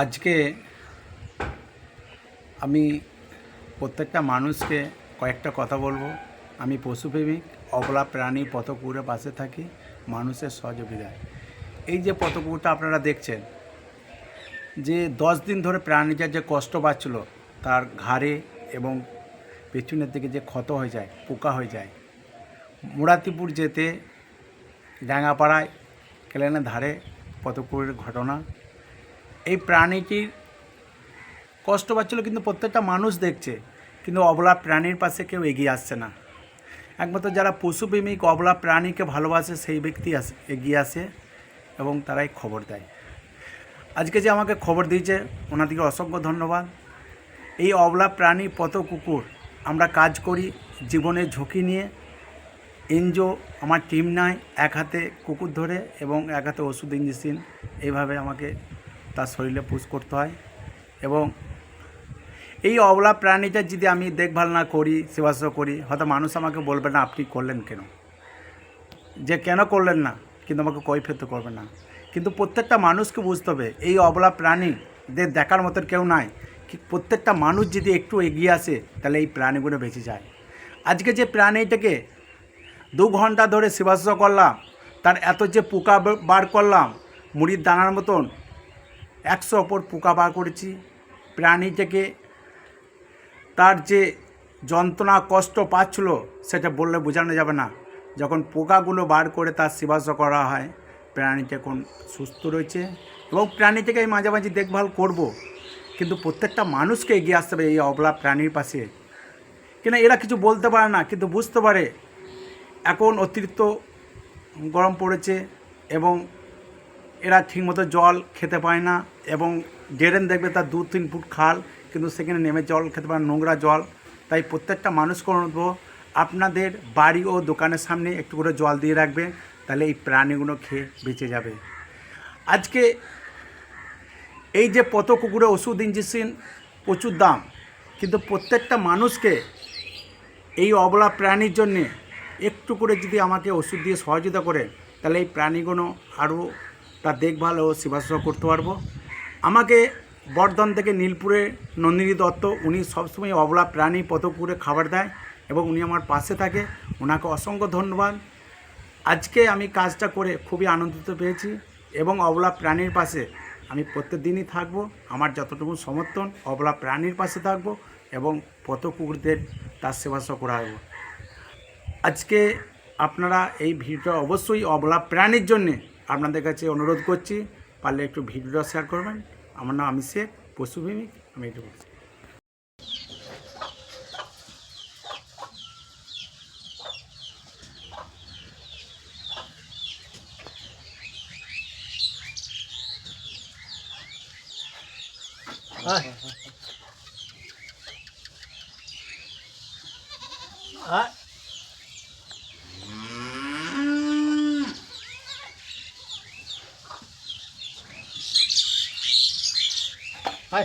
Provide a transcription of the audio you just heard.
আজকে আমি প্রত্যেকটা মানুষকে কয়েকটা কথা বলবো। আমি পশুপ্রেমিক, অবলা প্রাণী পথকুকুরের পাশে থাকি মানুষের সহযোগিতায়। এই যে পথকুকুরটা আপনারা দেখছেন, যে 10 দিন ধরে প্রাণীটা যে কষ্ট পাচ্ছিল, তার ঘাড়ে এবং পেছনের দিকে যে ক্ষত হয়ে যায়, পোকা হয়ে যায়। মুরাতিপুর যেতে ডাঙ্গাপাড়ায় কেলেনের ধারে পথকুকুরের ঘটনা। এই প্রাণীটির কষ্ট পাচ্ছিল, কিন্তু প্রত্যেকটা মানুষ দেখছে, কিন্তু অবলা প্রাণীর পাশে কেউ এগিয়ে আসছে না। একমাত্র যারা পশুপ্রেমিক, অবলা প্রাণীকে ভালোবাসে, সেই ব্যক্তি এগিয়ে আসে এবং তারাই খবর দেয়। আজকে যে আমাকে খবর দিয়েছে, ওনাদেরকে অসংখ্য ধন্যবাদ। এই অবলা প্রাণী পথ কুকুর আমরা কাজ করি জীবনের ঝুঁকি নিয়ে। এনজিও আমার টিম নেয়, এক হাতে কুকুর ধরে এবং এক হাতে ওষুধ ইঞ্জেকশন, এইভাবে আমাকে তার শরীরে পুশ করতে হয়। এবং এই অবলা প্রাণীটা যদি আমি দেখভাল না করি, সেবা করি, হয়তো মানুষ আমাকে বলবে না আপনি করলেন কেন, যে কেন করলেন না, কিন্তু আমাকে কৈফিয়ত করবে না। কিন্তু প্রত্যেকটা মানুষকে বুঝতে হবে এই অবলা প্রাণীদের দেখার মতো কেউ নাই। প্রত্যেকটা মানুষ যদি একটু এগিয়ে আসে, তাহলে এই প্রাণীগুলো বেঁচে যায়। আজকে যে প্রাণীটাকে 2 ঘন্টা ধরে সেবা করলাম, তার এত যে পোকা বার করলাম, মুড়ির দানার মতন 100 ওপর পোকা বার করেছি। প্রাণীটাকে তার যে যন্ত্রণা কষ্ট পাচ্ছিল, সেটা বললে বোঝানো যাবে না। যখন পোকাগুলো বার করে তার সেবা করা হয়, প্রাণীটা এখন সুস্থ রয়েছে এবং প্রাণীটাকে আমি মাঝে মাঝে দেখভাল করব। কিন্তু প্রত্যেকটা মানুষকে এগিয়ে আসতে হবে এই অবলা প্রাণীর পাশে। কিনা এরা কিছু বলতে পারে না, কিন্তু বুঝতে পারে এখন অতিরিক্ত গরম পড়েছে এবং এরা ঠিকমতো জল খেতে পায় না। এবং ড্রেন দেখবে তার 2-3 ফুট খাল, কিন্তু সেখানে নেমে জল খেতে পারে, নোংরা জল। তাই প্রত্যেকটা মানুষকে অনুরোধ, আপনাদের বাড়ি ও দোকানের সামনে একটু করে জল দিয়ে রাখবে, তাহলে এই প্রাণীগুলো খেয়ে বেঁচে যাবে। আজকে এই যে পথ কুকুরের ওষুধ ইঞ্জেকশন প্রচুর দাম, কিন্তু প্রত্যেকটা মানুষকে এই অবলা প্রাণীর জন্যে একটু করে যদি আমাকে ওষুধ দিয়ে সহযোগিতা করে, তাহলে এই প্রাণীগুলো আরও তার দেখভাল ও সেবা করতে পারবো। আমাকে বর্ধমান থেকে নীলপুরে নন্দিনী দত্ত, উনি সবসময় অবলা প্রাণী পথকুকুরে খাবার দেয় এবং উনি আমার পাশে থাকে। ওনাকে অসংখ্য ধন্যবাদ। আজকে আমি কাজটা করে খুবই আনন্দিত পেয়েছি এবং অবলা প্রাণীর পাশে আমি প্রত্যেক দিনই থাকবো। আমার যতটুকু সমর্থন, অবলা প্রাণীর পাশে থাকবো এবং পথকুকুরদের তার সেবা করাবো। আজকে আপনারা এই ভিডিওটা অবশ্যই অবলা প্রাণীর জন্যে আপনাদের কাছে অনুরোধ করছি, পারলে একটু ভিডিওটা শেয়ার করবেন। আমার নাম আমি শেখ, পশুপ্রেমিক, আমি এটা বলছি। Hi.